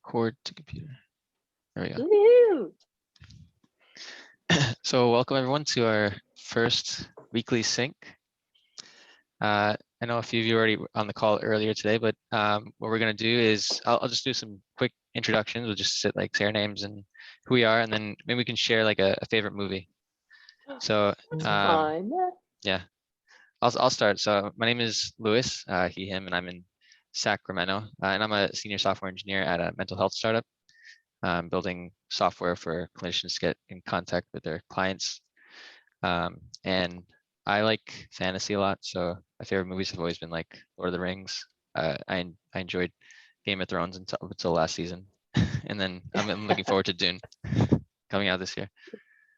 Record to computer. There we go. Woo! So welcome everyone to our first weekly sync. I know a few of you were already on the call earlier today, but what we're going to do is I'll just do some quick introductions. We'll just say our names and who we are, and then maybe we can share like a favorite movie. So Fun. yeah, I'll start. So my name is Louis, he, him, and I'm in Sacramento, and I'm a senior software engineer at a mental health startup, building software for clinicians to get in contact with their clients. And I like fantasy a lot, so my favorite movies have always been like Lord of the Rings. I enjoyed Game of Thrones until last season, and then I'm looking forward to Dune coming out this year.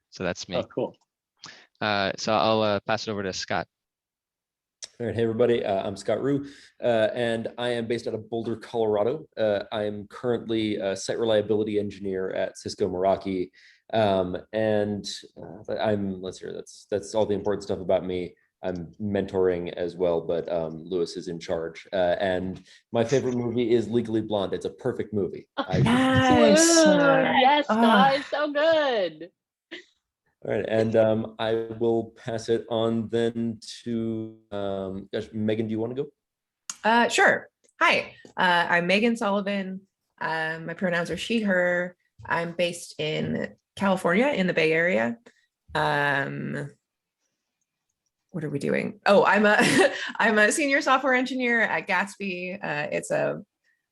So that's me. Oh, cool. So I'll pass it over to Scott. All right, hey everybody, I'm Scott Rue, and I am based out of Boulder, Colorado. I'm currently a site reliability engineer at Cisco Meraki, and let's hear, that's all the important stuff about me. I'm mentoring as well, but Louis is in charge. And my favorite movie is Legally Blonde. It's a perfect movie. Yes, yes, guys, so good. All right, and I will pass it on then to Megan. Do you want to go? Sure. Hi, I'm Megan Sullivan. My pronouns are she, her. I'm based in California in the Bay Area. What are we doing? Oh, I'm a senior software engineer at Gatsby. It's a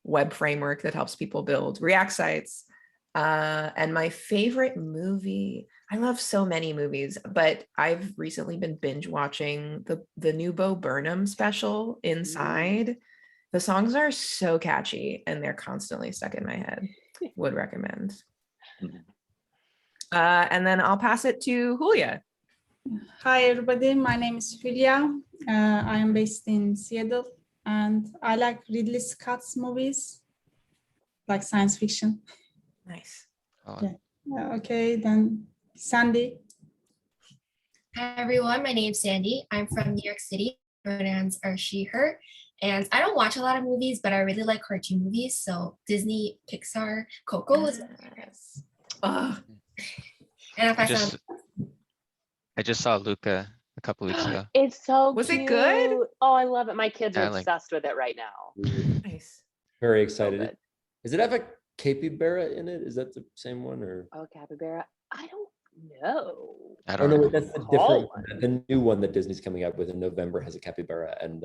web framework that helps people build React sites. And my favorite movie, I love so many movies, but I've recently been binge watching the new Bo Burnham special, Inside. The songs are so catchy and they're constantly stuck in my head. Would recommend. And then I'll pass it to Julia. Hi everybody, my name is Julia. I am based in Seattle and I like Ridley Scott's movies, like science fiction. Nice. Yeah. Okay, then Sandy. Hi everyone, my name's Sandy. I'm from New York City. Pronouns are she, her. And I don't watch a lot of movies, but I really like cartoon movies. So Disney, Pixar, Coco is one of my favorites. And if I just saw Luca a couple weeks ago. It's so Was cute. It good? Oh, I love it. My kids are obsessed with it right now. Nice. Very excited. So Is it have a capybara in it? Is that the same one or? Oh, capybara. I don't know. I don't know. That's the different one. The new one that Disney's coming out with in November has a capybara and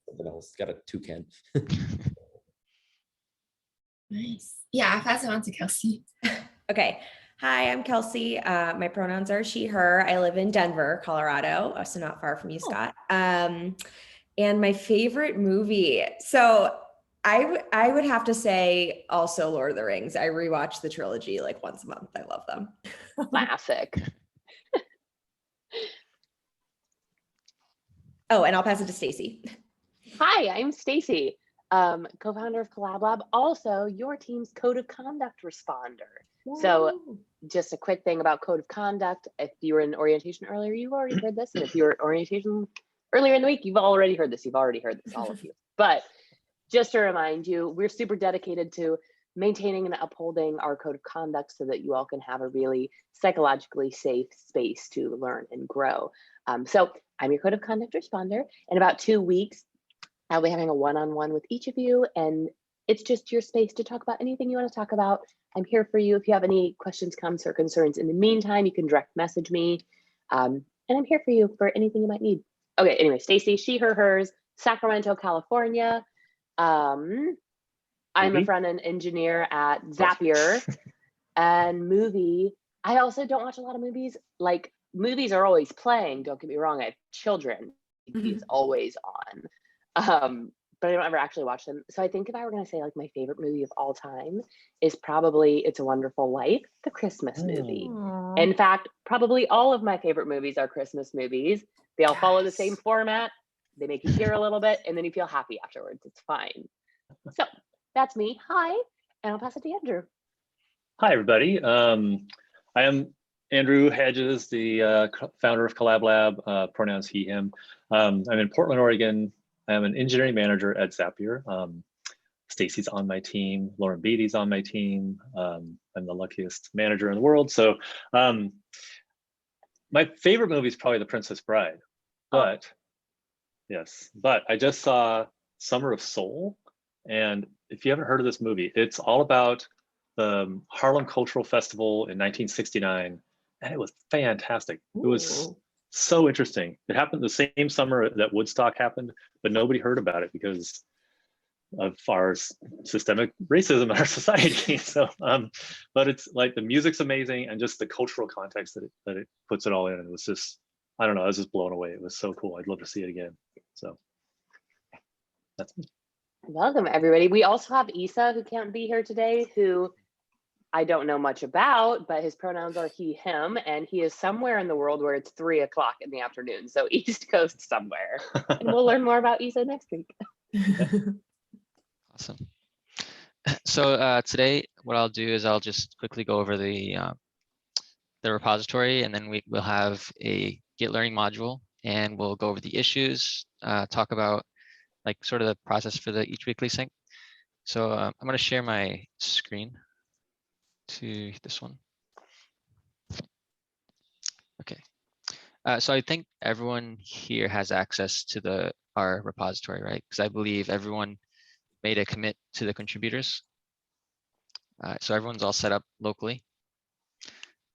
something else. It's got a toucan. Nice. Yeah, I'll pass it on to Kelsey. Okay. Hi, I'm Kelsey. My pronouns are she, her. I live in Denver, Colorado, so not far from you, Scott. And my favorite movie. So I would have to say also Lord of the Rings. I rewatch the trilogy like once a month. I love them. Classic. Oh, and I'll pass it to Stacy. Hi, I'm Stacy, co-founder of Collab Lab, also your team's code of conduct responder. Whoa. So just a quick thing about code of conduct. If you were in orientation earlier, you've already heard this. And if you were orientation earlier in the week, you've already heard this. You've already heard this, all of you. But just to remind you, we're super dedicated to maintaining and upholding our code of conduct so that you all can have a really psychologically safe space to learn and grow. So I'm your code of conduct responder. In about 2 weeks, I'll be having a one-on-one with each of you, and it's just your space to talk about anything you want to talk about. I'm here for you. If you have any questions, comments, or concerns in the meantime, you can direct message me. And I'm here for you for anything you might need. Okay, anyway, Stacy, she, her, hers, Sacramento, California. I'm a front-end engineer at Zapier. And movie, I also don't watch a lot of movies. Like, movies are always playing, don't get me wrong. I have children. It's always on. But I don't ever actually watch them. So I think if I were going to say like my favorite movie of all time is probably It's a Wonderful Life, the Christmas movie. Aww. In fact, probably all of my favorite movies are Christmas movies. They all follow the same format. They make you tear a little bit and then you feel happy afterwards. It's fine. So that's me. Hi. And I'll pass it to Andrew. Hi, everybody. I am Andrew Hedges, the founder of Collab Lab, pronouns he, him. I'm in Portland, Oregon. I'm an engineering manager at Zapier. Stacy's on my team. Lauren Beatty's on my team. I'm the luckiest manager in the world. So my favorite movie is probably The Princess Bride. But yes, but I just saw Summer of Soul. And if you haven't heard of this movie, it's all about the Harlem Cultural Festival in 1969. And it was fantastic. It was so interesting. It happened the same summer that Woodstock happened, but nobody heard about it because of our systemic racism in our society. So, but it's like the music's amazing and just the cultural context that it puts it all in. It was just, I don't know, I was just blown away. It was so cool. I'd love to see it again. So that's me. Welcome, everybody. We also have Isa, who can't be here today, who I don't know much about, but his pronouns are he, him, and he is somewhere in the world where it's 3 o'clock in the afternoon. So East Coast somewhere. And we'll learn more about Isa next week. Awesome. So today, what I'll do is I'll just quickly go over the repository, and then we'll have a Git learning module, and we'll go over the issues, talk about like sort of the process for each weekly sync. So I'm going to share my screen to this one. Okay. So I think everyone here has access to our repository, right? Because I believe everyone made a commit to the contributors. So everyone's all set up locally.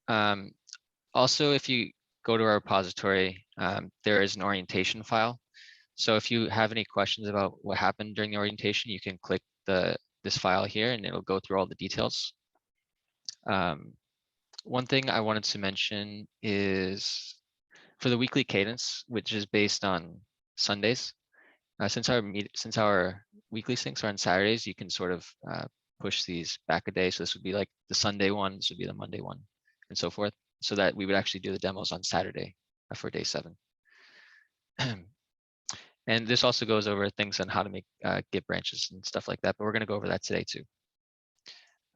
Also, if you go to our repository, there is an orientation file. So if you have any questions about what happened during the orientation, you can click this file here and it'll go through all the details. One thing I wanted to mention is for the weekly cadence, which is based on Sundays, since our weekly syncs are on Saturdays, you can sort of push these back a day. So this would be like the Sunday one, this would be the Monday one, and so forth, so that we would actually do the demos on Saturday for day 7. And this also goes over things on how to make Git branches and stuff like that, but we're going to go over that today too.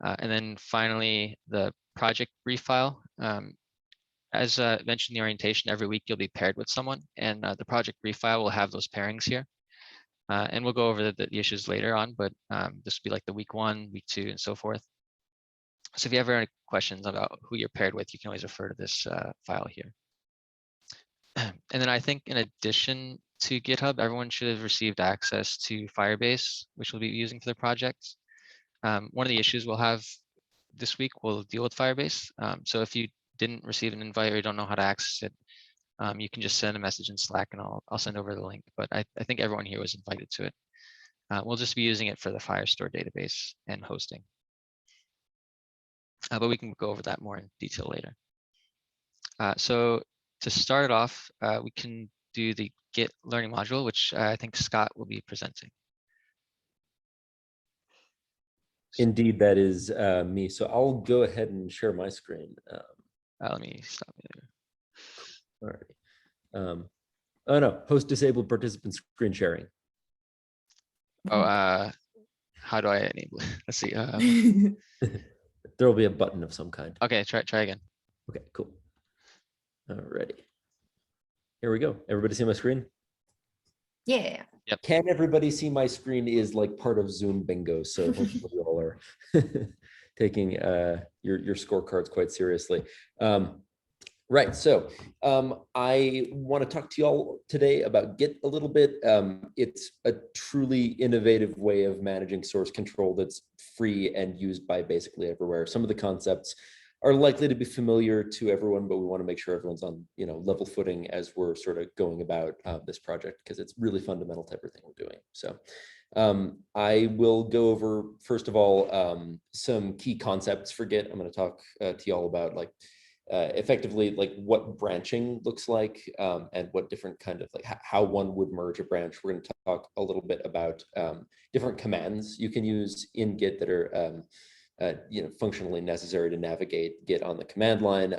And then finally, the project brief file. As mentioned in the orientation, every week you'll be paired with someone, and the project brief file will have those pairings here. And we'll go over the issues later on, but this will be like the week 1, week 2, and so forth. So if you ever have any questions about who you're paired with, you can always refer to this file here. And then I think in addition to GitHub, everyone should have received access to Firebase, which we'll be using for the project. One of the issues we'll have this week will deal with Firebase. So if you didn't receive an invite or you don't know how to access it, you can just send a message in Slack and I'll send over the link. But I think everyone here was invited to it. We'll just be using it for the Firestore database and hosting. But we can go over that more in detail later. So to start it off, we can do the Git learning module, which I think Scott will be presenting. Indeed, that is me. So I'll go ahead and share my screen. Let me stop there. All right. Oh no, host disabled participant screen sharing. Oh, how do I enable it? Let's see. There will be a button of some kind. Okay, try again. Okay, cool. Alrighty. Here we go. Everybody see my screen? Yeah. Yep. Can everybody see my screen is like part of Zoom bingo. So hopefully you all are taking your scorecards quite seriously. Right, so I want to talk to you all today about Git a little bit. It's a truly innovative way of managing source control that's free and used by basically everywhere. Some of the concepts are likely to be familiar to everyone, but we want to make sure everyone's on level footing as we're sort of going about this project, because it's really fundamental to everything we're doing. So I will go over, first of all, some key concepts for Git. I'm going to talk to you all about effectively what branching looks like and what different kind of how one would merge a branch. We're going to talk a little bit about different commands you can use in Git that are functionally necessary to navigate Git on the command line,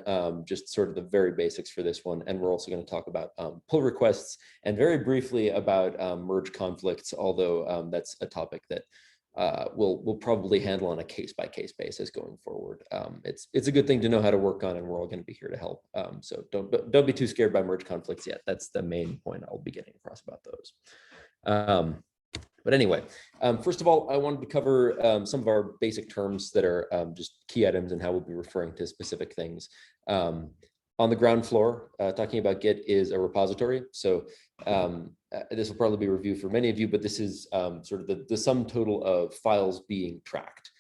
just sort of the very basics for this one. And we're also going to talk about pull requests and very briefly about merge conflicts, although that's a topic that we'll probably handle on a case-by-case basis going forward. It's a good thing to know how to work on, and we're all going to be here to help. So don't be too scared by merge conflicts yet. That's the main point I'll be getting across about those. But anyway, first of all, I wanted to cover some of our basic terms that are just key items and how we'll be referring to specific things. On the ground floor, talking about Git is a repository. So this will probably be a review for many of you, but this is sort of the sum total of files being tracked.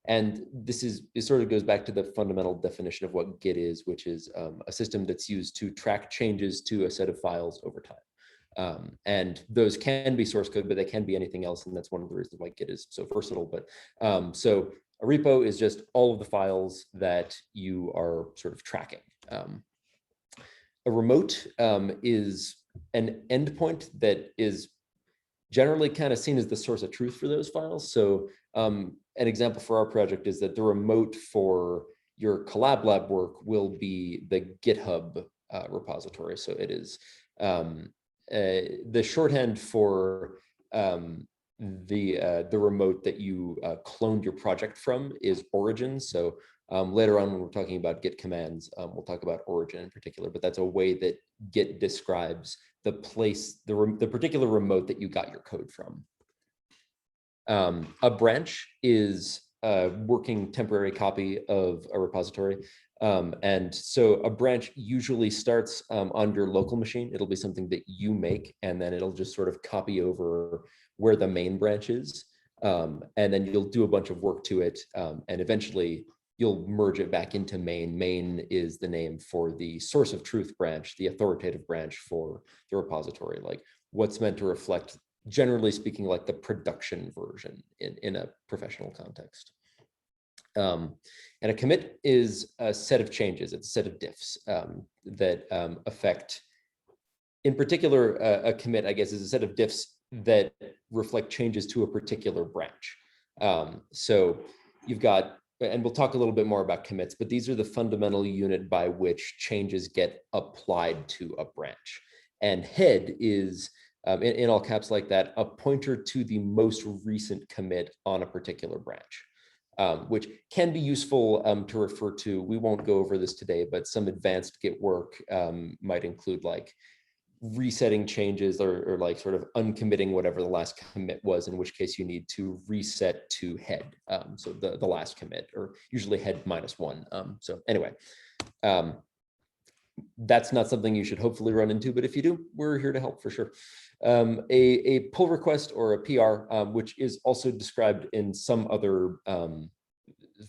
And this it sort of goes back to the fundamental definition of what Git is, which is a system that's used to track changes to a set of files over time. And those can be source code, but they can be anything else. And that's one of the reasons why Git is so versatile. But so a repo is just all of the files that you are sort of tracking. A remote is an endpoint that is generally kind of seen as the source of truth for those files. So an example for our project is that the remote for your Collab lab work will be the GitHub repository. So it is the shorthand for the remote that you cloned your project from is origin. So later on when we're talking about Git commands, we'll talk about origin in particular, but that's a way that Git describes the place, the particular remote that you got your code from. A branch is a working temporary copy of a repository. And so a branch usually starts on your local machine. It'll be something that you make, and then it'll just sort of copy over where the main branch is. And then you'll do a bunch of work to it. And eventually you'll merge it back into main. Main is the name for the source of truth branch, the authoritative branch for the repository, like what's meant to reflect, generally speaking, like the production version in a professional context. And a commit is a set of changes. It's a set of diffs that affect, in particular, a commit, I guess, is a set of diffs that reflect changes to a particular branch. So you've got, and we'll talk a little bit more about commits, but these are the fundamental unit by which changes get applied to a branch. And head is, in all caps like that, a pointer to the most recent commit on a particular branch, which can be useful to refer to. We won't go over this today, but some advanced Git work might include like resetting changes or like sort of uncommitting whatever the last commit was, in which case you need to reset to head. So the last commit, or usually head -1. So anyway, that's not something you should hopefully run into, but if you do, we're here to help for sure. A pull request or a PR, which is also described in some other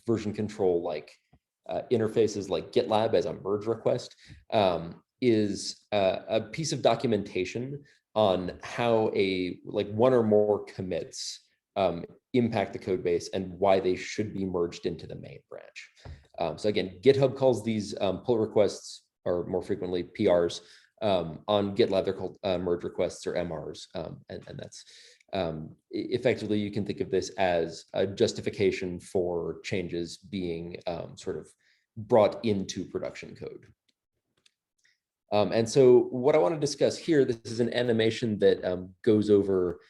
version control like interfaces like GitLab as a merge request, is a piece of documentation on how like one or more commits impact the code base and why they should be merged into the main branch. So again, GitHub calls these pull requests, or more frequently PRs. On GitLab, they're called merge requests or MRs. And that's effectively, you can think of this as a justification for changes being sort of brought into production code. And so what I want to discuss here, this is an animation that goes over,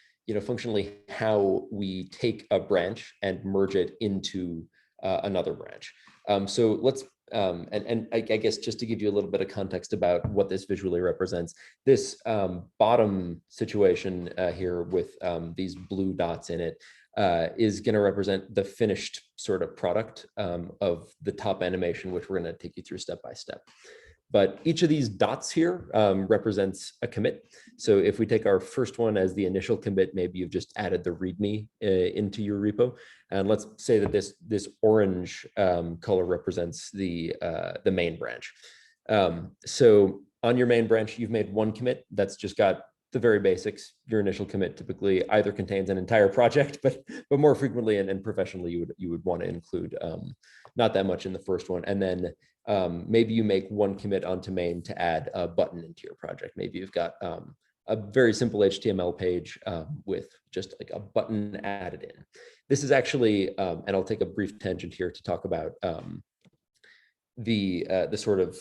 functionally how we take a branch and merge it into another branch. So let's, and I guess just to give you a little bit of context about what this visually represents, this bottom situation here with these blue dots in it is going to represent the finished sort of product of the top animation, which we're going to take you through step by step. But each of these dots here represents a commit. So if we take our first one as the initial commit, maybe you've just added the README into your repo. And let's say that this orange color represents the main branch. So on your main branch, you've made one commit that's just got the very basics. Your initial commit typically either contains an entire project, but more frequently and professionally, you would want to include not that much in the first one. And then maybe you make one commit onto main to add a button into your project. Maybe you've got a very simple HTML page with just like a button added in. This is actually, and I'll take a brief tangent here to talk about the sort of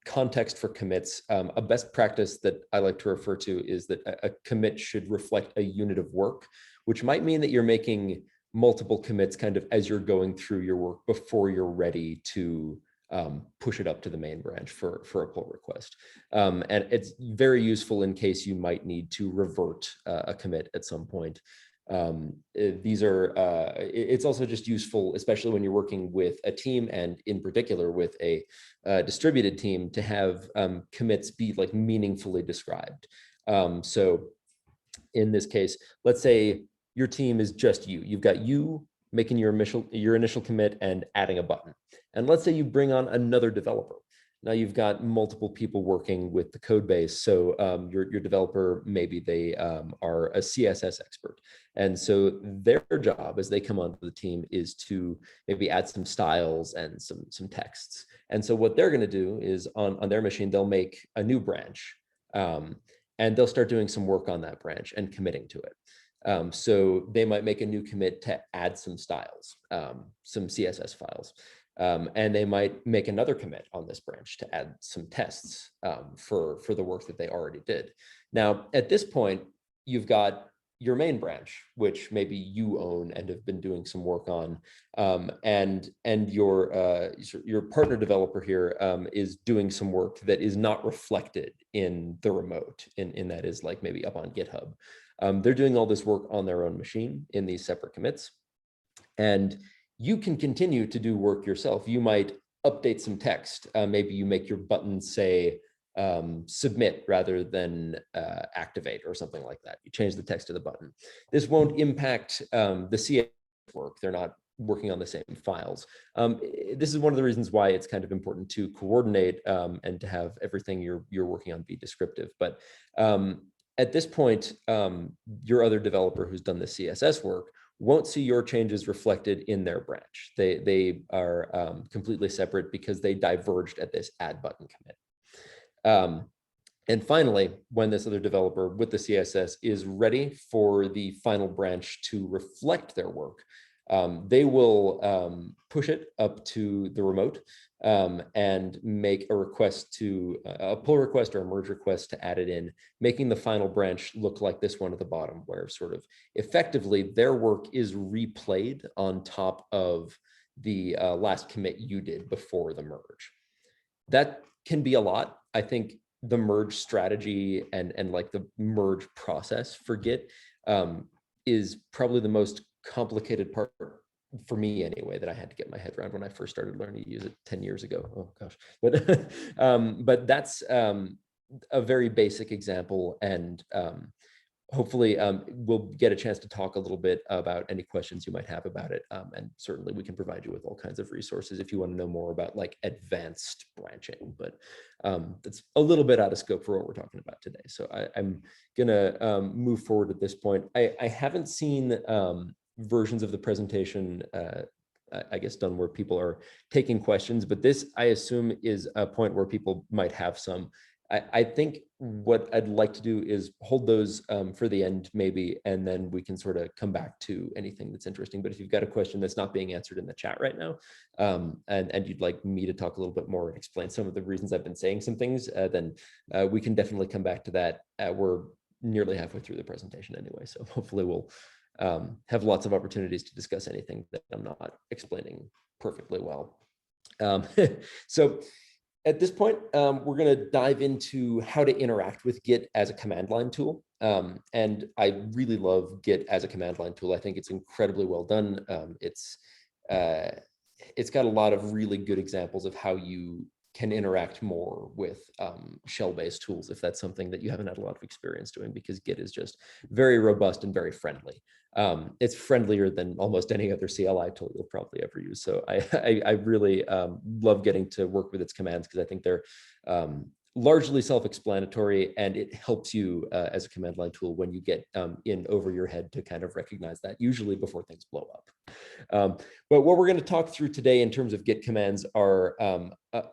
context for commits. A best practice that I like to refer to is that a commit should reflect a unit of work, which might mean that you're making multiple commits kind of as you're going through your work before you're ready to push it up to the main branch for a pull request. And it's very useful in case you might need to revert a commit at some point. It's also just useful, especially when you're working with a team and in particular with a distributed team, to have commits be like meaningfully described. So in this case, let's say your team is just you. You've got you making your initial commit and adding a button. And let's say you bring on another developer. Now you've got multiple people working with the code base. So your developer, maybe they are a CSS expert. And so their job as they come onto the team is to maybe add some styles and some texts. And so what they're going to do is on their machine, they'll make a new branch and they'll start doing some work on that branch and committing to it. So they might make a new commit to add some styles, some CSS files. And they might make another commit on this branch to add some tests for the work that they already did. Now, at this point, you've got your main branch, which maybe you own and have been doing some work on, and your partner developer here is doing some work that is not reflected in the remote, in that is like maybe up on GitHub. They're doing all this work on their own machine in these separate commits, and you can continue to do work yourself. You might update some text. Maybe you make your button say submit rather than activate or something like that. You change the text of the button. This won't impact the CSS work. They're not working on the same files. This is one of the reasons why it's kind of important to coordinate and to have everything you're working on be descriptive. But at this point, your other developer who's done the CSS work won't see your changes reflected in their branch. They are completely separate because they diverged at this add button commit. And finally, when this other developer with the CSS is ready for the final branch to reflect their work, they will push it up to the remote and make a request to a pull request or a merge request to add it in, making the final branch look like this one at the bottom, where sort of effectively their work is replayed on top of the last commit you did before the merge. That can be a lot. I think the merge strategy and like the merge process for Git is probably the most complicated part for me anyway, that I had to get my head around when I first started learning to use it 10 years ago. Oh gosh, but that's a very basic example, and hopefully we'll get a chance to talk a little bit about any questions you might have about it, and certainly we can provide you with all kinds of resources if you want to know more about like advanced branching, but that's a little bit out of scope for what we're talking about today. So I'm gonna move forward at this point. I haven't seen versions of the presentation, I guess, done where people are taking questions, but this, I assume, is a point where people might have some. I think what I'd like to do is hold those for the end maybe, and then we can sort of come back to anything that's interesting. But if you've got a question that's not being answered in the chat right now, and you'd like me to talk a little bit more and explain some of the reasons I've been saying some things, then we can definitely come back to that. We're nearly halfway through the presentation anyway, so hopefully we'll have lots of opportunities to discuss anything that I'm not explaining perfectly well. So at this point, we're going to dive into how to interact with Git as a command line tool. And I really love Git as a command line tool. I think it's incredibly well done. It's got a lot of really good examples of how you can interact more with shell-based tools if that's something that you haven't had a lot of experience doing, because Git is just very robust and very friendly. It's friendlier than almost any other CLI tool you'll probably ever use. So I really love getting to work with its commands, because I think they're largely self-explanatory, and it helps you as a command line tool when you get in over your head to kind of recognize that, usually before things blow up. But what we're going to talk through today in terms of Git commands are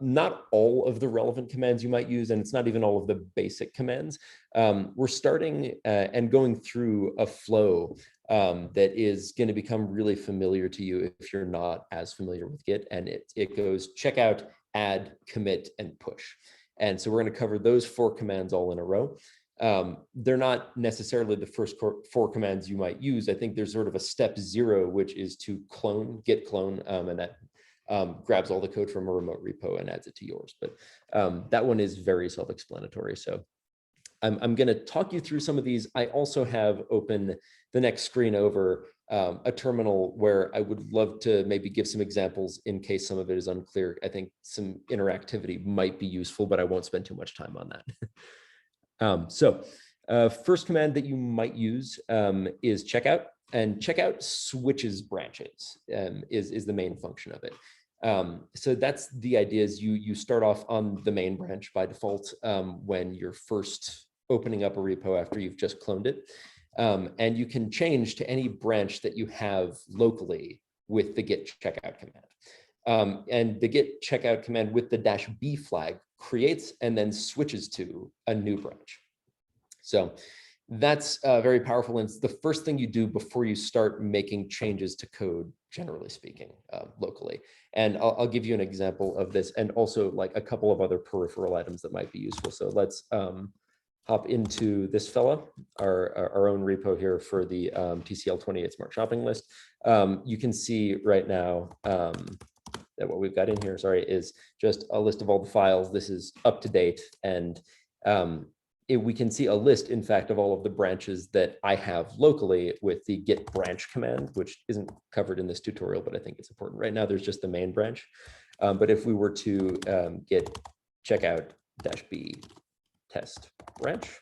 not all of the relevant commands you might use, and it's not even all of the basic commands. We're starting and going through a flow that is going to become really familiar to you if you're not as familiar with Git, and it goes check out, add, commit, and push. And so we're going to cover those 4 commands all in a row. They're not necessarily the first 4 commands you might use. I think there's sort of a step 0, which is to clone, git clone, and that grabs all the code from a remote repo and adds it to yours. But that one is very self-explanatory. So I'm going to talk you through some of these. I also have open the next screen over a terminal where I would love to maybe give some examples in case some of it is unclear. I think some interactivity might be useful, but I won't spend too much time on that. First command that you might use is checkout, and checkout switches branches is the main function of it. So that's the idea is you start off on the main branch by default when you're first opening up a repo after you've just cloned it. And you can change to any branch that you have locally with the git checkout command. And the git checkout command with the -b flag creates and then switches to a new branch. So that's very powerful. And it's the first thing you do before you start making changes to code, generally speaking, locally. And I'll give you an example of this and also like a couple of other peripheral items that might be useful. So let's hop into this fella, our own repo here for the TCL-28 Smart Shopping List. You can see right now that what we've got in here, sorry, is just a list of all the files. This is up to date. And we can see a list, in fact, of all of the branches that I have locally with the git branch command, which isn't covered in this tutorial, but I think it's important. Right now, there's just the main branch. But if we were to git checkout -b test branch,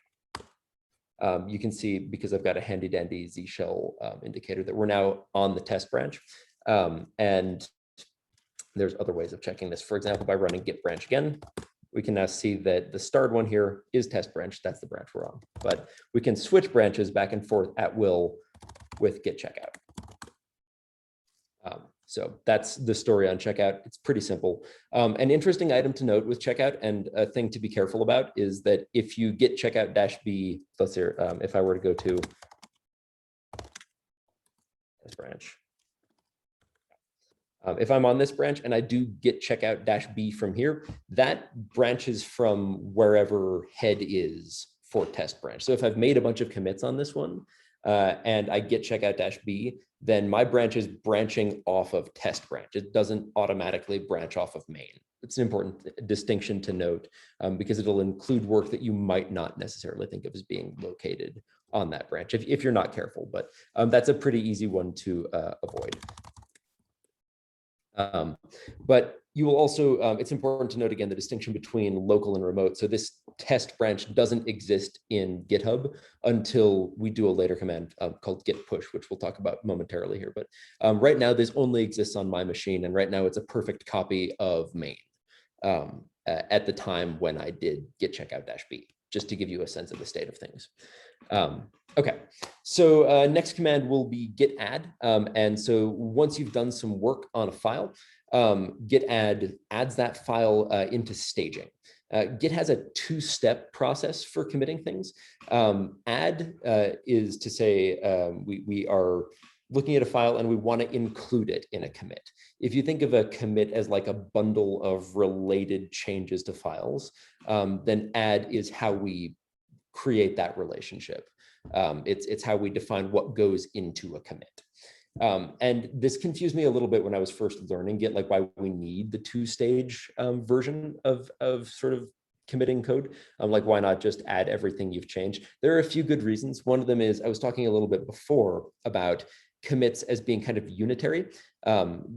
you can see, because I've got a handy dandy Z shell indicator, that we're now on the test branch. And there's other ways of checking this. For example, by running git branch again, we can now see that the starred one here is test branch. That's the branch we're on. But we can switch branches back and forth at will with git checkout. So that's the story on checkout. It's pretty simple. An interesting item to note with checkout and a thing to be careful about is that if you git checkout -b, let's see, if I were to go to this branch, if I'm on this branch and I do git checkout -b from here, that branches from wherever head is for test branch. So if I've made a bunch of commits on this one and I git checkout -b, then my branch is branching off of test branch. It doesn't automatically branch off of main. It's an important distinction to note because it'll include work that you might not necessarily think of as being located on that branch if you're not careful, but that's a pretty easy one to avoid. But you will also, it's important to note again the distinction between local and remote. So this test branch doesn't exist in GitHub until we do a later command called Git Push, which we'll talk about momentarily here. But right now, this only exists on my machine. And right now, it's a perfect copy of main at the time when I did git checkout -b, just to give you a sense of the state of things. Okay, so next command will be git add. And so once you've done some work on a file, git add adds that file into staging. Git has a two-step process for committing things. Add is to say we are looking at a file and we want to include it in a commit. If you think of a commit as like a bundle of related changes to files, then add is how we create that relationship. It's how we define what goes into a commit. And this confused me a little bit when I was first learning Git, like why we need the two-stage version of sort of committing code. Like why not just add everything you've changed? There are a few good reasons. One of them is I was talking a little bit before about commits as being kind of unitary.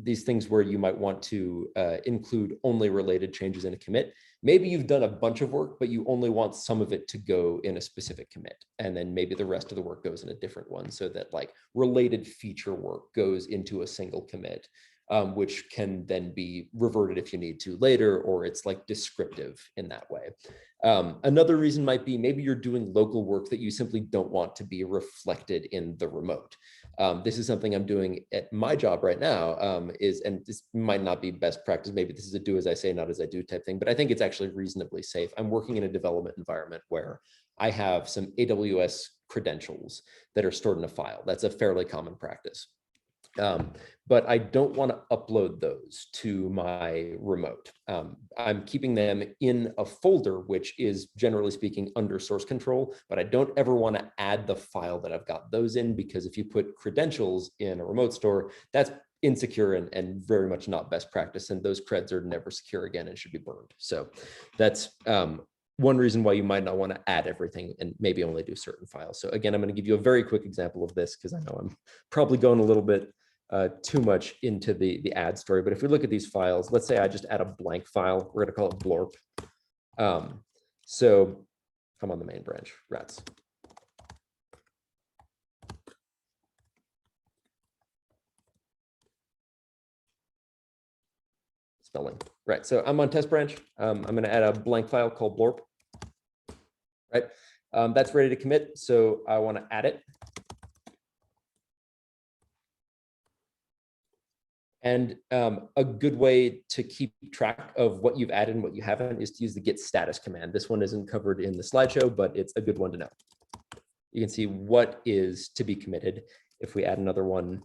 These things where you might want to include only related changes in a commit. Maybe you've done a bunch of work, but you only want some of it to go in a specific commit. And then maybe the rest of the work goes in a different one so that like related feature work goes into a single commit, which can then be reverted if you need to later, or it's like descriptive in that way. Another reason might be maybe you're doing local work that you simply don't want to be reflected in the remote. This is something I'm doing at my job right now, and this might not be best practice. Maybe this is a do as I say, not as I do type thing, but I think it's actually reasonably safe. I'm working in a development environment where I have some AWS credentials that are stored in a file. That's a fairly common practice. But I don't want to upload those to my remote. I'm keeping them in a folder, which is generally speaking under source control, but I don't ever want to add the file that I've got those in, because if you put credentials in a remote store, that's insecure and very much not best practice. And those creds are never secure again and should be burned. So that's one reason why you might not want to add everything and maybe only do certain files. So again, I'm going to give you a very quick example of this because I know I'm probably going a little bit too much into the add story. But if we look at these files, let's say I just add a blank file. We're going to call it blorp. So I'm on the main branch, rats. Spelling. Right, so I'm on test branch. I'm going to add a blank file called blorp. Right, that's ready to commit. So I want to add it. And a good way to keep track of what you've added and what you haven't is to use the git status command. This one isn't covered in the slideshow, but it's a good one to know. You can see what is to be committed. If we add another one,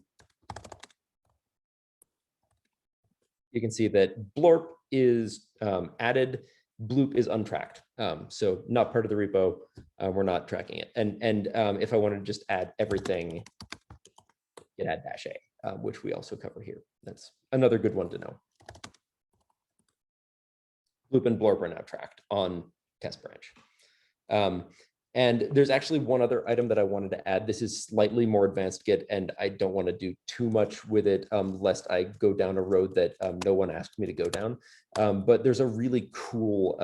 you can see that blorp is added, bloop is untracked. So not part of the repo, we're not tracking it. And if I wanted to just add everything, git add -a, which we also cover here. That's another good one to know. Bloop and blorp are now tracked on test branch. And there's actually one other item that I wanted to add. This is slightly more advanced Git, and I don't want to do too much with it, lest I go down a road that no one asked me to go down. But there's a really cool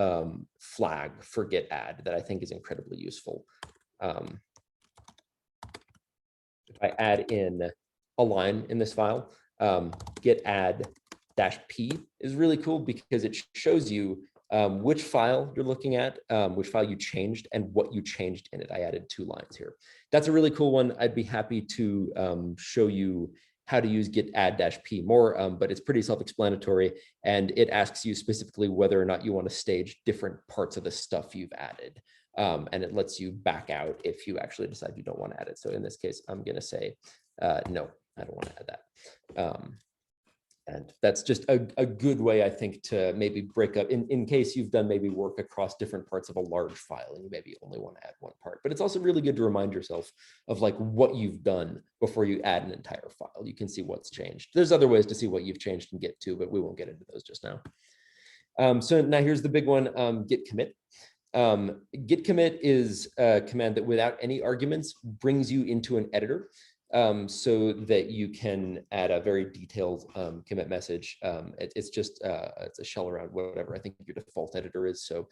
flag for Git Add that I think is incredibly useful. If I add in a line in this file, Git Add -p is really cool because it shows you which file you're looking at, which file you changed, and what you changed in it. I added 2 lines here. That's a really cool one. I'd be happy to show you how to use Git Add -p more, but it's pretty self-explanatory, and it asks you specifically whether or not you want to stage different parts of the stuff you've added. And it lets you back out if you actually decide you don't want to add it. So in this case, I'm going to say, no, I don't want to add that. And that's just a good way, I think, to maybe break up in case you've done maybe work across different parts of a large file and you maybe only want to add one part. But it's also really good to remind yourself of like what you've done before you add an entire file. You can see what's changed. There's other ways to see what you've changed in Git too, but we won't get into those just now. So now here's the big one, Git Commit. Git Commit is a command that without any arguments brings you into an editor. So that you can add a very detailed commit message. It's just it's a shell around whatever I think your default editor is. So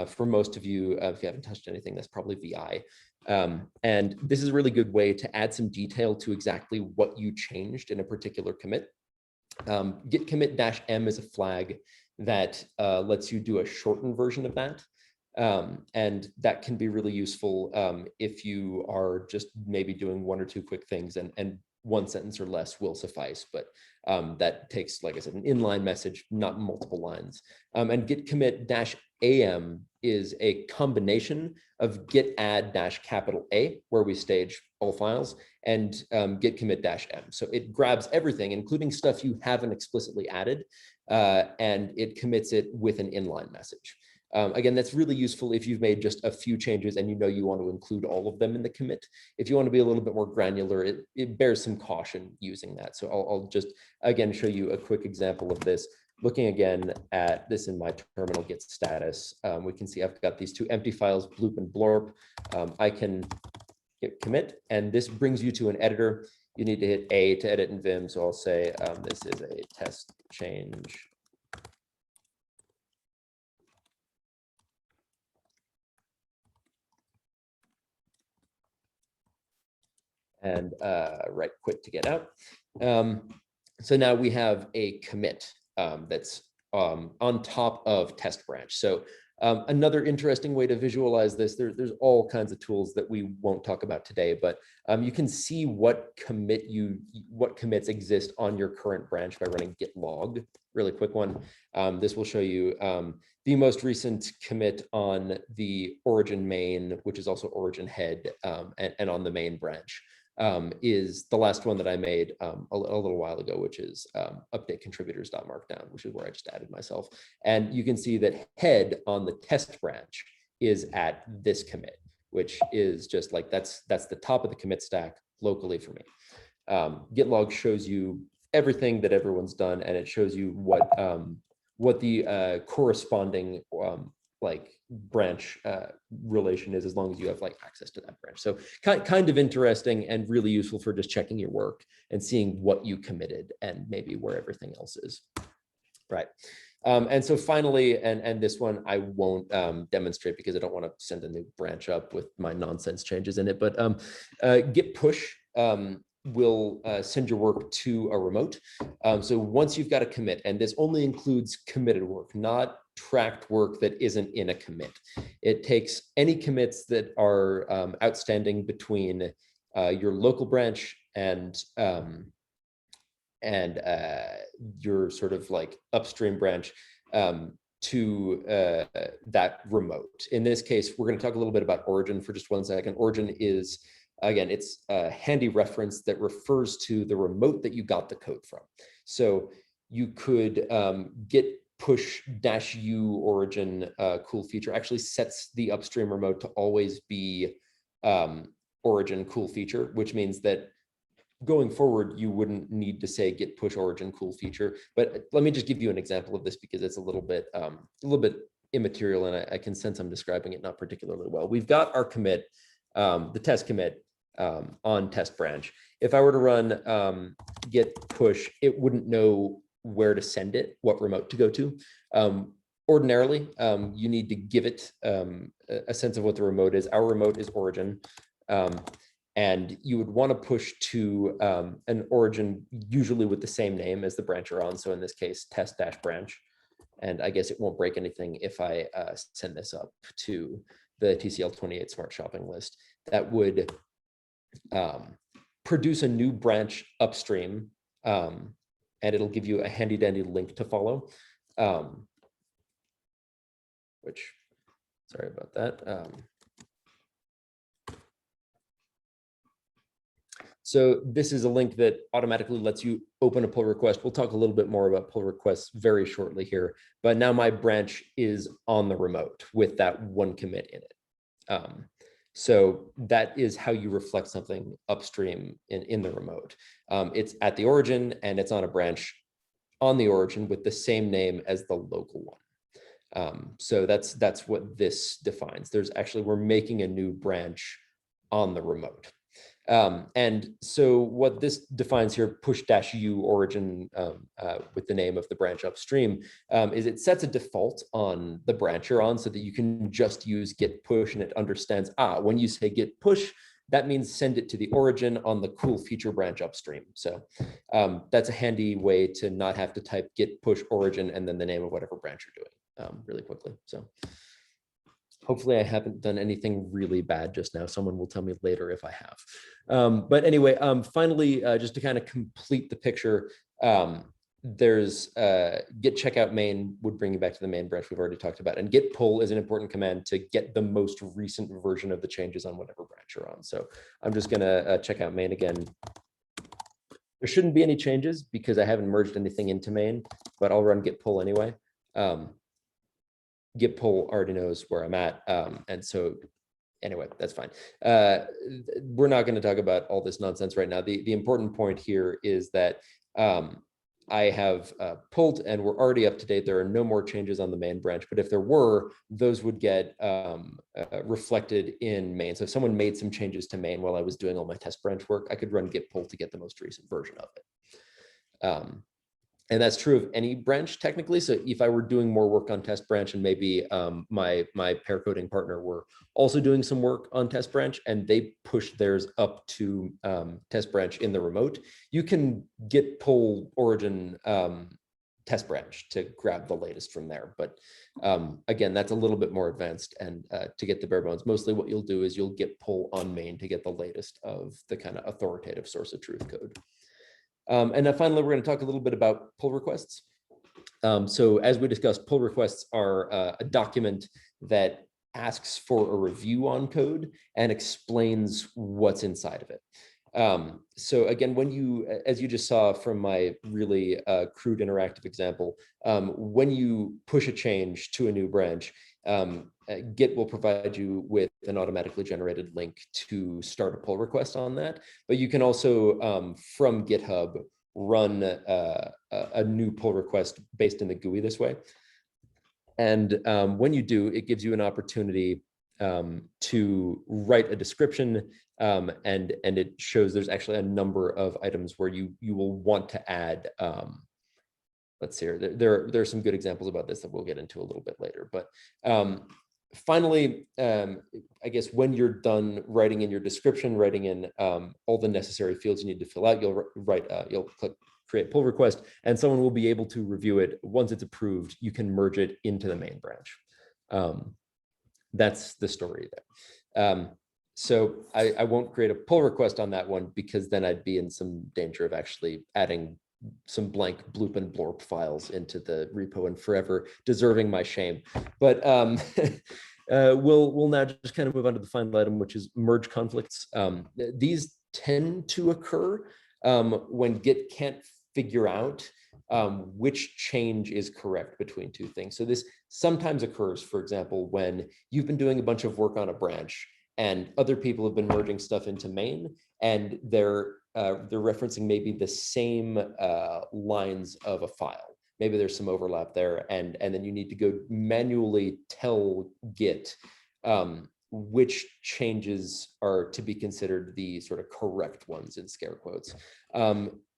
for most of you, if you haven't touched anything, that's probably VI. And this is a really good way to add some detail to exactly what you changed in a particular commit. Git commit -m is a flag that lets you do a shortened version of that. And that can be really useful if you are just maybe doing 1 or 2 quick things, and 1 sentence or less will suffice. But that takes, like I said, an inline message, not multiple lines. And git commit -am is a combination of git add -A, where we stage all files, and git commit -m. So it grabs everything, including stuff you haven't explicitly added, and it commits it with an inline message. Again, that's really useful if you've made just a few changes and you know you want to include all of them in the commit. If you want to be a little bit more granular, it bears some caution using that. So I'll just, again, show you a quick example of this. Looking again at this in my terminal git status, we can see I've got these 2 empty files, bloop and blorp. I can hit commit, and this brings you to an editor. You need to hit A to edit in Vim. So I'll say this is a test change. And right quit to get out. So now we have a commit that's on top of test branch. So another interesting way to visualize this, there's all kinds of tools that we won't talk about today, but you can see what commits exist on your current branch by running git log. Really quick one. This will show you the most recent commit on the origin main, which is also origin head, and on the main branch. Is the last one that I made a little while ago, which is update contributors.markdown, which is where I just added myself. And you can see that head on the test branch is at this commit, which is just like, that's the top of the commit stack locally for me. Git log shows you everything that everyone's done, and it shows you what the corresponding like branch relation is, as long as you have like access to that branch. So kind of interesting and really useful for just checking your work and seeing what you committed and maybe where everything else is. Right. And so finally, and this one I won't demonstrate because I don't want to send a new branch up with my nonsense changes in it, but Git Push will send your work to a remote. So once you've got a commit, and this only includes committed work, not tracked work that isn't in a commit. It takes any commits that are outstanding between your local branch and your sort of like upstream branch to that remote. In this case, we're going to talk a little bit about origin for just 1 second. Origin is, again, it's a handy reference that refers to the remote that you got the code from. So you could Git Push -u origin cool feature actually sets the upstream remote to always be origin cool feature, which means that going forward, you wouldn't need to say Git Push origin cool feature. But let me just give you an example of this because it's a little bit immaterial, and I can sense I'm describing it not particularly well. We've got our commit, the test commit on test branch. If I were to run Git Push, it wouldn't know where to send it, what remote to go to. Ordinarily, you need to give it a sense of what the remote is. Our remote is origin. And you would want to push to an origin, usually with the same name as the branch you're on. So in this case, test-branch. And I guess it won't break anything if I send this up to the TCL-28 Smart Shopping list. That would produce a new branch upstream, and it'll give you a handy-dandy link to follow, which, sorry about that. So this is a link that automatically lets you open a pull request. We'll talk a little bit more about pull requests very shortly here, but now my branch is on the remote with that one commit in it. So that is how you reflect something upstream in the remote. It's at the origin and it's on a branch on the origin with the same name as the local one. So that's what this defines. We're making a new branch on the remote. And so what this defines here, push-u origin with the name of the branch upstream, is it sets a default on the branch you're on so that you can just use Git Push and it understands, when you say Git Push, that means send it to the origin on the cool feature branch upstream. So that's a handy way to not have to type Git Push origin and then the name of whatever branch you're doing really quickly. So hopefully I haven't done anything really bad just now. Someone will tell me later if I have. But anyway, finally, just to kind of complete the picture, there's git checkout main would bring you back to the main branch we've already talked about. And git pull is an important command to get the most recent version of the changes on whatever branch you're on. So I'm just going to check out main again. There shouldn't be any changes because I haven't merged anything into main, but I'll run git pull anyway. Git pull already knows where I'm at. And so anyway, that's fine. We're not going to talk about all this nonsense right now. The important point here is that I have pulled and we're already up to date. There are no more changes on the main branch, but if there were, those would get reflected in main. So if someone made some changes to main while I was doing all my test branch work, I could run git pull to get the most recent version of it. And that's true of any branch technically. So if I were doing more work on test branch and maybe my pair coding partner were also doing some work on test branch and they pushed theirs up to test branch in the remote, you can git pull origin test branch to grab the latest from there. But again, that's a little bit more advanced, and to get the bare bones, mostly what you'll do is you'll git pull on main to get the latest of the kind of authoritative source of truth code. And then finally, we're going to talk a little bit about pull requests. So as we discussed, pull requests are a document that asks for a review on code and explains what's inside of it. So again, when you, as you just saw from my really crude interactive example, when you push a change to a new branch, Git will provide you with an automatically generated link to start a pull request on that. But you can also, from GitHub, run a new pull request based in the GUI this way. And when you do, it gives you an opportunity to write a description, and it shows there's actually a number of items where you will want to add. Let's see here. There are some good examples about this that we'll get into a little bit later. But finally, I guess when you're done writing in your description, writing in all the necessary fields you need to fill out, you'll click create pull request, and someone will be able to review it. Once it's approved, you can merge it into the main branch. That's the story there. So I won't create a pull request on that one, because then I'd be in some danger of actually adding some blank bloop and blorp files into the repo and forever deserving my shame. But we'll now just kind of move on to the final item, which is merge conflicts. These tend to occur when Git can't figure out which change is correct between two things. So this sometimes occurs, for example, when you've been doing a bunch of work on a branch and other people have been merging stuff into main, and they're referencing maybe the same lines of a file. Maybe there's some overlap there, and then you need to go manually tell Git which changes are to be considered the sort of correct ones in scare quotes.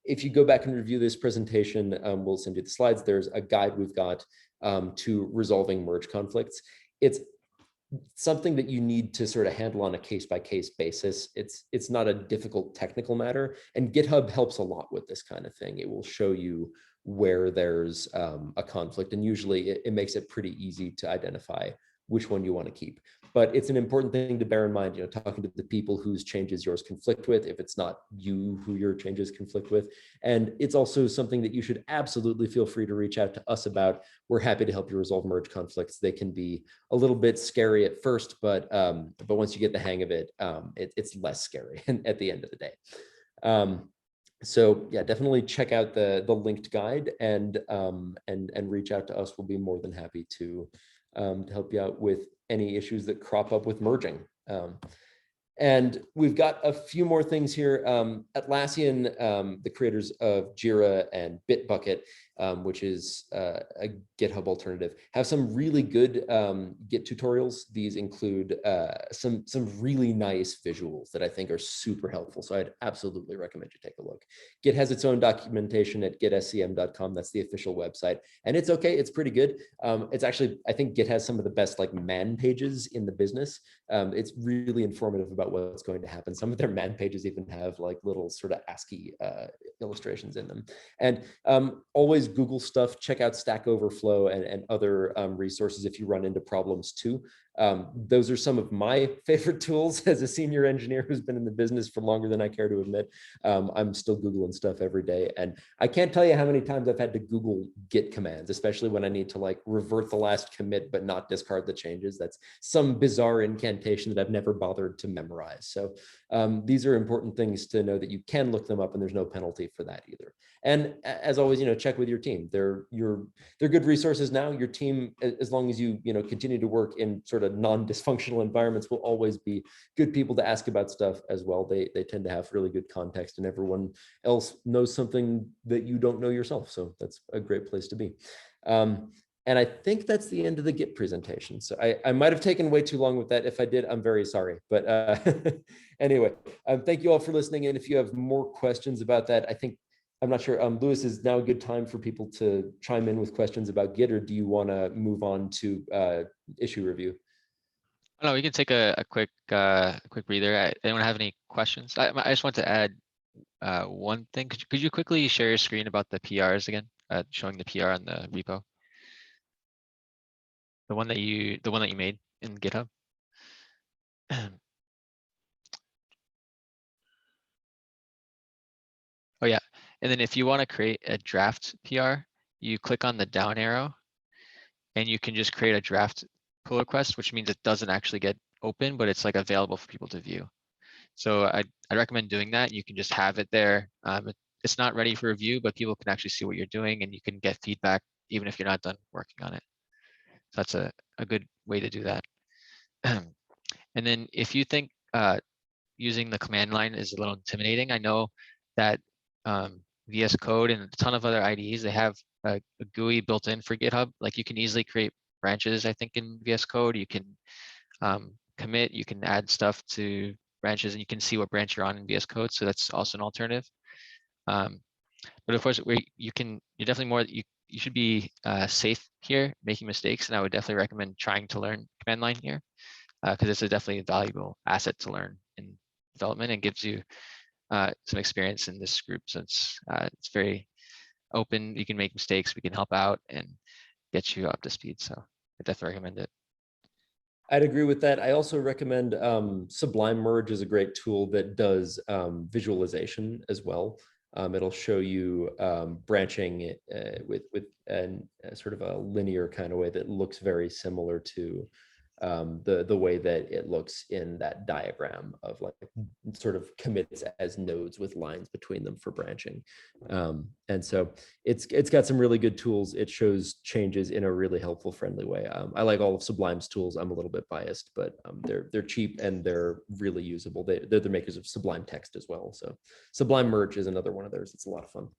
If you go back and review this presentation, we'll send you the slides. There's a guide we've got to resolving merge conflicts. It's something that you need to sort of handle on a case-by-case basis. It's not a difficult technical matter, and GitHub helps a lot with this kind of thing. It will show you where there's a conflict, and usually it makes it pretty easy to identify which one you want to keep. But it's an important thing to bear in mind, talking to the people whose changes yours conflict with, if it's not you who your changes conflict with. And it's also something that you should absolutely feel free to reach out to us about. We're happy to help you resolve merge conflicts. They can be a little bit scary at first, but once you get the hang of it, it's less scary at the end of the day. So yeah, definitely check out the linked guide and reach out to us. We'll be more than happy to help you out with any issues that crop up with merging. And we've got a few more things here. Atlassian, the creators of Jira and Bitbucket, which is a GitHub alternative, have some really good Git tutorials. These include some really nice visuals that I think are super helpful. So I'd absolutely recommend you take a look. Git has its own documentation at gitscm.com. That's the official website. And it's okay, it's pretty good. It's actually, I think Git has some of the best man pages in the business. It's really informative about what's going to happen. Some of their man pages even have little sort of ASCII illustrations in them. And always Google stuff, check out Stack Overflow and other resources if you run into problems too. Those are some of my favorite tools as a senior engineer who's been in the business for longer than I care to admit. I'm still Googling stuff every day. And I can't tell you how many times I've had to Google Git commands, especially when I need to revert the last commit, but not discard the changes. That's some bizarre incantation that I've never bothered to memorize. So these are important things to know, that you can look them up and there's no penalty for that either. And as always, check with your team. They're good resources now. Your team, as long as you continue to work in sort of non-dysfunctional environments, will always be good people to ask about stuff as well. They tend to have really good context, and everyone else knows something that you don't know yourself. So that's a great place to be. And I think that's the end of the Git presentation. So I might have taken way too long with that. If I did, I'm very sorry. But anyway, thank you all for listening. And if you have more questions about that, I'm not sure, Lewis, is now a good time for people to chime in with questions about Git, or do you want to move on to issue review? No, we can take a quick breather. Anyone have any questions? I just want to add one thing. Could you quickly share your screen about the PRs again, showing the PR on the repo? The one that you made in GitHub. Oh yeah, and then if you want to create a draft PR, you click on the down arrow, and you can just create a draft pull request, which means it doesn't actually get open, but it's available for people to view. So I recommend doing that. You can just have it there. It's not ready for review, but people can actually see what you're doing, and you can get feedback even if you're not done working on it. So that's a good way to do that. And then if you think using the command line is a little intimidating, I know that VS Code and a ton of other IDEs, they have a GUI built in for GitHub. Like you can easily create branches, I think, in VS Code. You can commit, you can add stuff to branches, and you can see what branch you're on in VS Code. So that's also an alternative. But of course, you're definitely more, you should be safe here, making mistakes. And I would definitely recommend trying to learn command line here, because it's definitely a valuable asset to learn in development and gives you some experience in this group. So it's very open. You can make mistakes. We can help out and get you up to speed. So I definitely recommend it. I'd agree with that. I also recommend Sublime Merge is a great tool that does visualization as well. It'll show you branching with sort of a linear kind of way that looks very similar to the way that it looks in that diagram of like sort of commits as nodes with lines between them for branching. And so it's got some really good tools. It shows changes in a really helpful, friendly way. I like all of Sublime's tools. I'm a little bit biased, but they're cheap and they're really usable. They're the makers of Sublime Text as well. So Sublime Merge is another one of theirs. It's a lot of fun.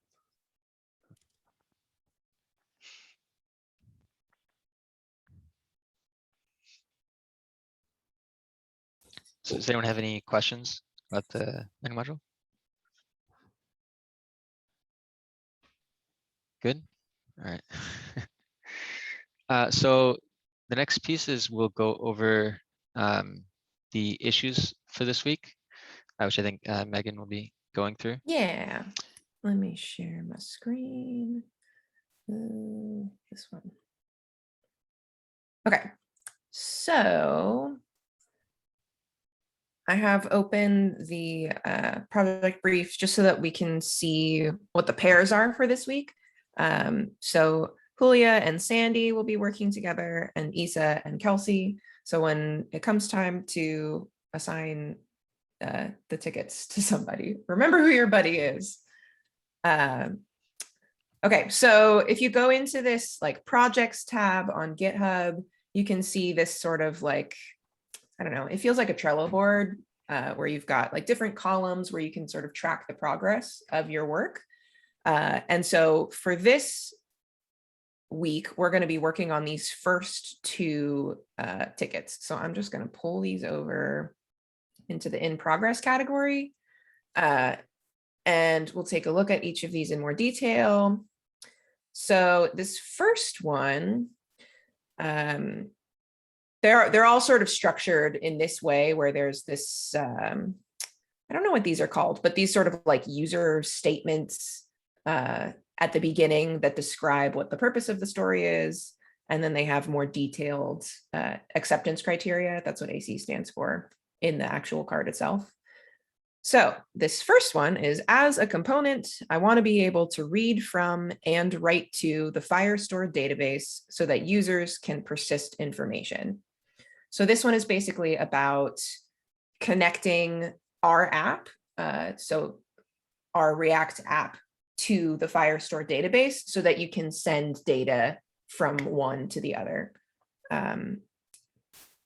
So does anyone have any questions about the menu module? Good. All right. So the next piece is we'll go over the issues for this week, which I think Megan will be going through. Yeah. Let me share my screen. This one. Okay. So I have opened the project brief just so that we can see what the pairs are for this week. So Julia and Sandy will be working together, and Isa and Kelsey. So when it comes time to assign the tickets to somebody, remember who your buddy is. Okay, so if you go into this like projects tab on GitHub, you can see this sort of like, I don't know, it feels like a Trello board where you've got like different columns where you can sort of track the progress of your work. And so for this week, we're going to be working on these first two tickets. So I'm just going to pull these over into the in progress category. And we'll take a look at each of these in more detail. So this first one, they're all sort of structured in this way where there's this, I don't know what these are called, but these sort of like user statements at the beginning that describe what the purpose of the story is. And then they have more detailed acceptance criteria. That's what AC stands for in the actual card itself. So this first one is, as a component, I want to be able to read from and write to the Firestore database so that users can persist information. So this one is basically about connecting our app, so our React app, to the Firestore database so that you can send data from one to the other.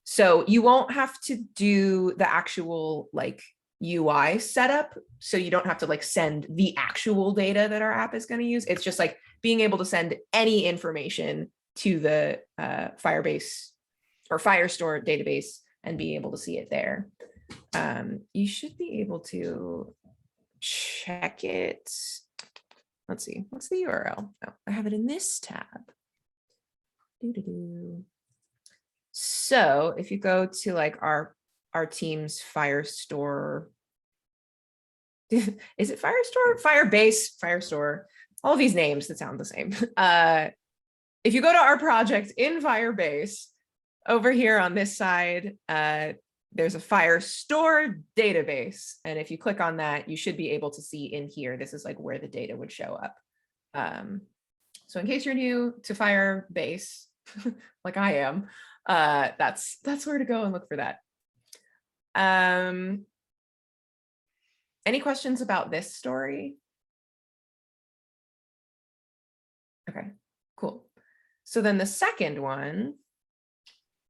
So you won't have to do the actual like UI setup, so you don't have to like send the actual data that our app is going to use. It's just like being able to send any information to the Firebase or Firestore database and be able to see it there. You should be able to check it. Let's see, what's the URL? Oh, I have it in this tab. So if you go to like our team's Firestore, is it Firestore? Firebase, Firestore, all these names that sound the same. If you go to our project in Firebase, over here on this side, there's a Firestore database. And if you click on that, you should be able to see in here, this is like where the data would show up. So in case you're new to Firebase, like I am, that's where to go and look for that. Any questions about this story? Okay, cool. So then the second one,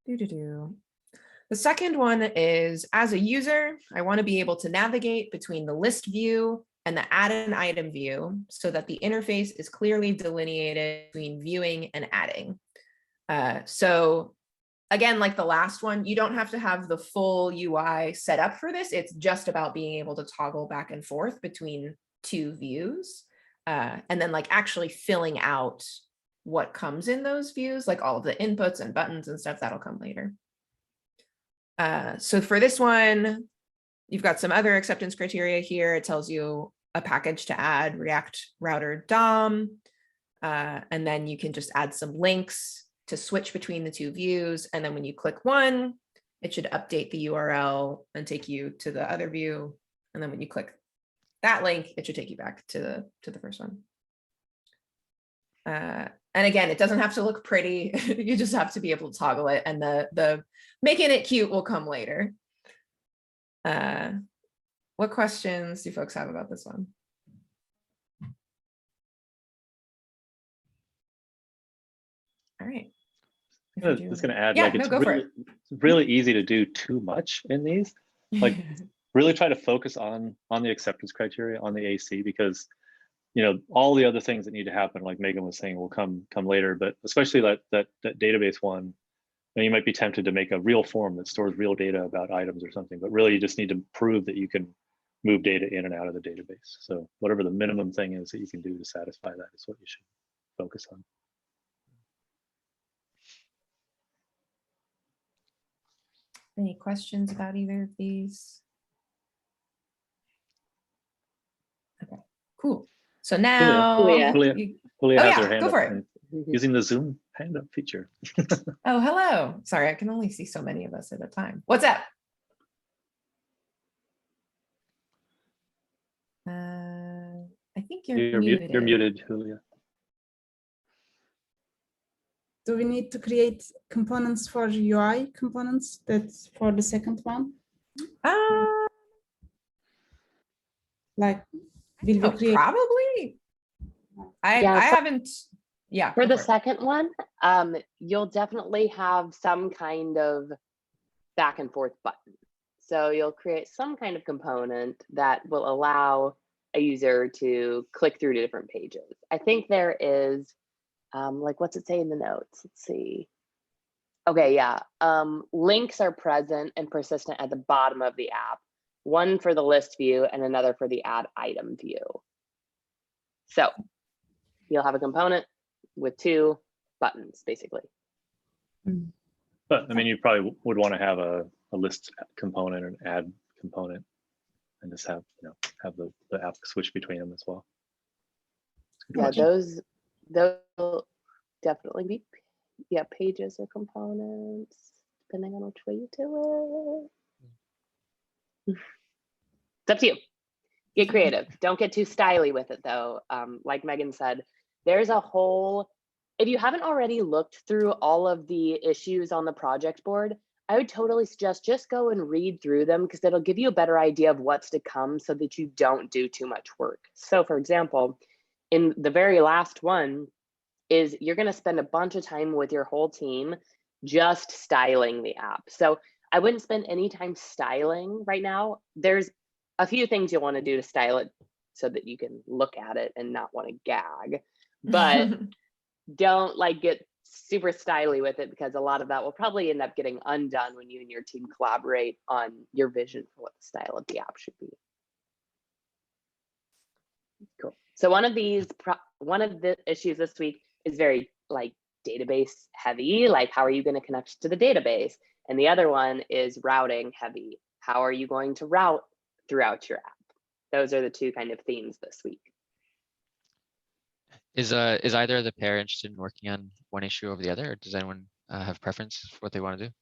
the second one is, as a user, I want to be able to navigate between the list view and the add an item view so that the interface is clearly delineated between viewing and adding. So again, like the last one, you don't have to have the full UI set up for this. It's just about being able to toggle back and forth between two views, and then like actually filling out what comes in those views, like all of the inputs and buttons and stuff, that'll come later. So for this one, you've got some other acceptance criteria here. It tells you a package to add, React Router DOM, and then you can just add some links to switch between the two views. And then when you click one, it should update the URL and take you to the other view. And then when you click that link, it should take you back to the first one. And again, it doesn't have to look pretty. You just have to be able to toggle it, and the making it cute will come later. What questions do folks have about this one? All right. I'm just going to add, Yeah, like, no, go for it. it's really easy to do too much in these. Like, really try to focus on the acceptance criteria on the AC, because all the other things that need to happen, like Megan was saying, will come later. But especially that database one, you might be tempted to make a real form that stores real data about items or something, but really you just need to prove that you can move data in and out of the database. So whatever the minimum thing is that you can do to satisfy that is what you should focus on. Any questions about either of these? Okay, cool. So now, Julia has her hand go up for it. using the Zoom hand up feature. Oh, hello. Sorry, I can only see so many of us at a time. What's up? I think you're muted. You're muted, Julia. Do we need to create components for UI components? That's for the second one. Like, will we create? Probably. I haven't. Yeah. For the second one, you'll definitely have some kind of back and forth button. So you'll create some kind of component that will allow a user to click through to different pages. I think there is, like, what's it say in the notes? Let's see. Okay, yeah. Links are present and persistent at the bottom of the app, one for the list view and another for the add item view. So you'll have a component with two buttons, basically. But I mean, you probably would want to have a list component and add component, and just have have the app switch between them as well. Yeah, those will definitely be pages or components, depending on which way you do it. It's up to you. Get creative. Don't get too styly with it though. Like Megan said, there's a whole, if you haven't already looked through all of the issues on the project board, I would totally suggest just go and read through them, because it'll give you a better idea of what's to come so that you don't do too much work. So for example, in the very last one is you're going to spend a bunch of time with your whole team just styling the app. So I wouldn't spend any time styling right now. There's a few things you'll want to do to style it so that you can look at it and not want to gag, but don't like get super styly with it, because a lot of that will probably end up getting undone when you and your team collaborate on your vision for what the style of the app should be. Cool. So one of the issues this week is very like database heavy, like how are you going to connect to the database? And the other one is routing heavy. How are you going to route throughout your app? Those are the two kind of themes this week. Is either of the pair interested in working on one issue over the other, or does anyone have preference for what they want to do?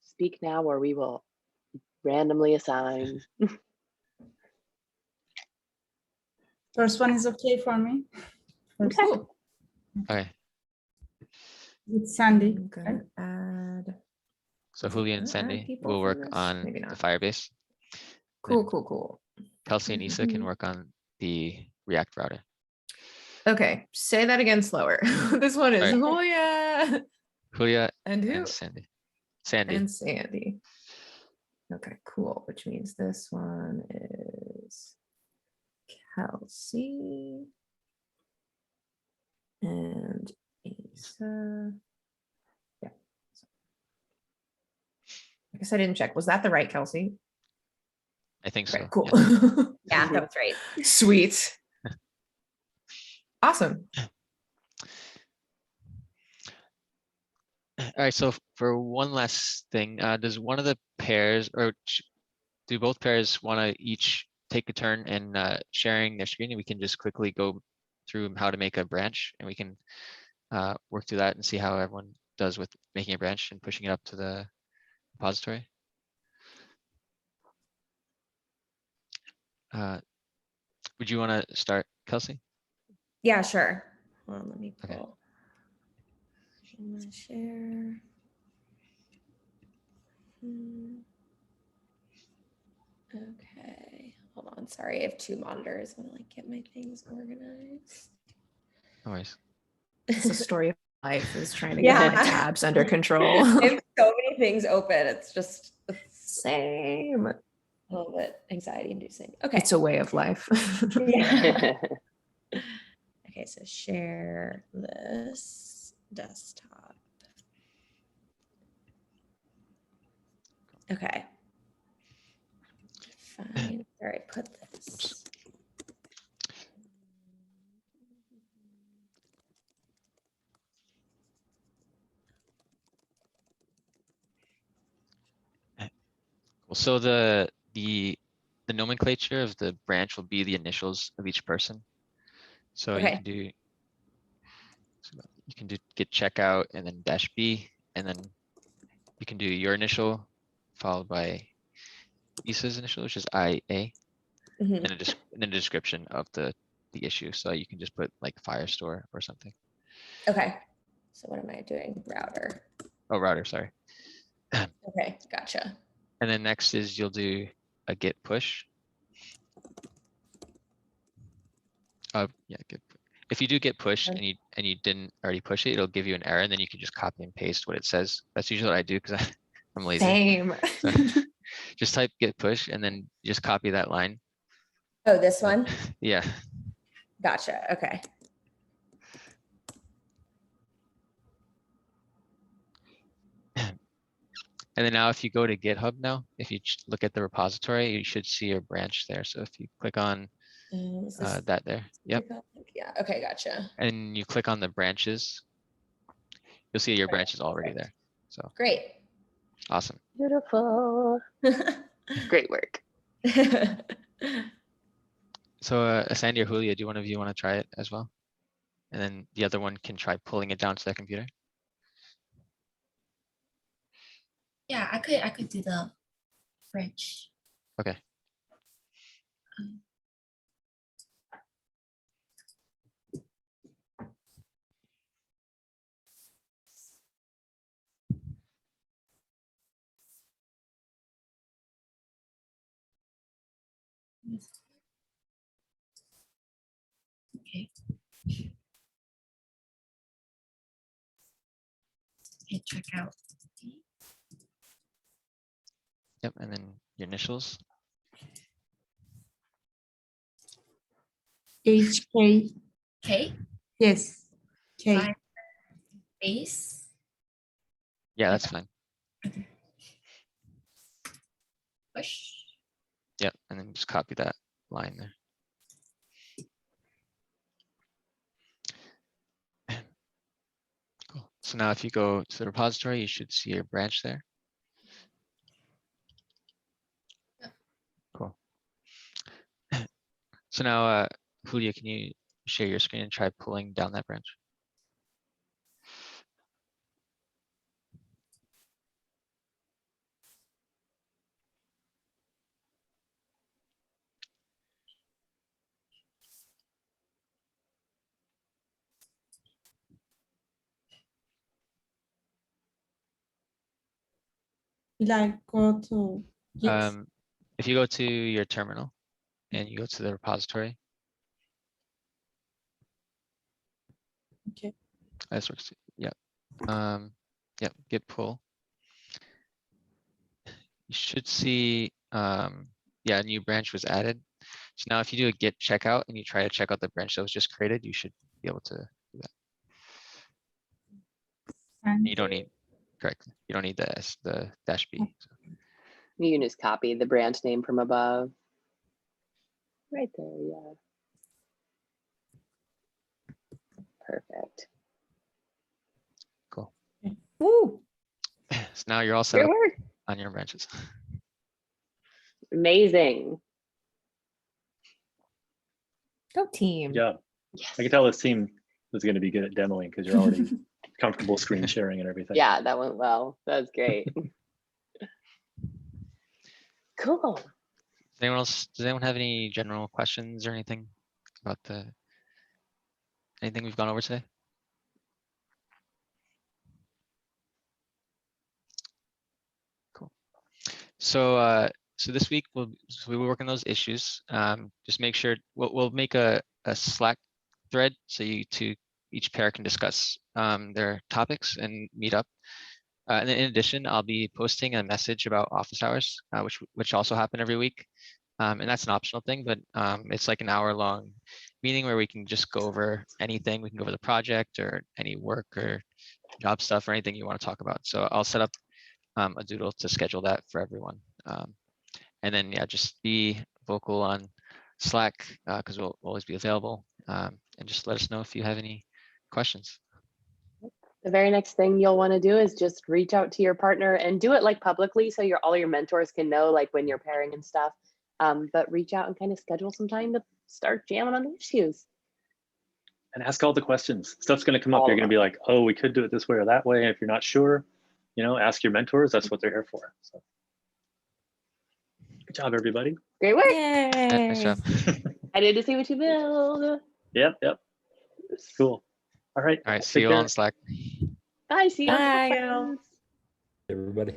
Speak now, or we will randomly assign. First one is okay for me. Okay. Okay. It's Sandy. Okay. Add. So Julia and Sandy will work on the Firebase. Cool. Kelsey and Issa can work on the React router. Okay, say that again slower. This one is Julia and who? and Sandy. And Sandy. Okay, cool. Which means this one is Kelsey and Asa. Yeah. I guess I didn't check. Was that the right Kelsey? I think so. Right, cool. Yeah. Yeah, that was right. Sweet. Awesome. All right, so for one last thing, does one of the pairs or do both pairs want to each take a turn in sharing their screen, and we can just quickly go through how to make a branch, and we can work through that and see how everyone does with making a branch and pushing it up to the repository. Would you want to start, Kelsey? Yeah, sure. Hold on, let me Okay. pull. I'm gonna share. Okay, hold on. Sorry, I have two monitors. I want to like get my things organized. No worries. It's the story of life is trying to get Yeah. my tabs under control. I have so many things open. It's just Same. a little bit anxiety inducing. Okay. It's a way of life. Yeah. Okay, so share this desktop. Okay. Fine. All right, put this. Well, so the nomenclature of the branch will be the initials of each person. So Okay. you can do git checkout and then -b, and then you can do your initial followed by Isa's initial, which is IA, Mhm. and then a description of the issue. So you can just put like Firestore or something. Okay. So what am I doing? Router. Oh, router, sorry. Okay, gotcha. And then next is you'll do a git push. Yeah, git. If you do git push Okay. and you didn't already push it, it'll give you an error, and then you can just copy and paste what it says. That's usually what I do because I'm lazy. Same. So just type git push and then just copy that line. Oh, this one? Yeah. Gotcha. Okay. And then now if you go to GitHub now, if you look at the repository, you should see your branch there. So if you click on Is this that there, yep, yeah. Okay, gotcha. and you click on the branches, you'll see your Okay, branch is already perfect. there. So Great. awesome. Beautiful. Great work. So Sandy or Julia, do one of you want to try it as well? And then the other one can try pulling it down to their computer. Yeah, I could do the French. Okay. Okay. Hit checkout. Yep, and then your initials. HK. Okay. Yes. K. Fine. Base. Yeah, that's fine. Push. Yep, and then just copy that line there. Cool. So now if you go to the repository, you should see your branch there. Cool. So now, Julia, can you share your screen and try pulling down that branch? Will I go to Git? If you go to your terminal and you go to the repository, Okay. this works. Yep. Yep. Git pull. you should see, yeah, a new branch was added. So now if you do a git checkout and you try to check out the branch that was just created, you should be able to do that. And You don't need, correct, you don't need the dash B. So. You can just copy the branch name from above. Right there, yeah. Perfect. Cool. Woo. So now you're all set Great up work. on your branches. Amazing. Go team. Yeah, Yes. I can tell this team is going to be good at demoing because you're already comfortable screen sharing and everything. Yeah, that went well. That was great. Cool. Does anyone have any general questions or anything about anything we've gone over today? Cool. So so this week we'll be working those issues. Just make sure we'll make a Slack thread so each pair can discuss their topics and meet up. And then in addition, I'll be posting a message about office hours, which also happen every week. And that's an optional thing, but it's like an hour-long meeting where we can just go over anything. We can go over the project or any work or job stuff or anything you want to talk about. So I'll set up a doodle to schedule that for everyone. And then, yeah, just be vocal on Slack because we'll always be available. And just let us know if you have any questions. The very next thing you'll want to do is just reach out to your partner and do it like publicly so all your mentors can know like when you're pairing and stuff. But reach out and kind of schedule some time to start jamming on the issues. And ask all the questions. Stuff's going to come up. All You're of going to be like, oh, we could do it this way or that way. If you're not sure, ask your mentors. That's what they're here for. So good job, everybody. Great work. Yeah, nice job. Excited to see what you build. Yep. Cool. All right. All right, see Take you all care. on Slack. Bye. See you. Bye. On Everybody.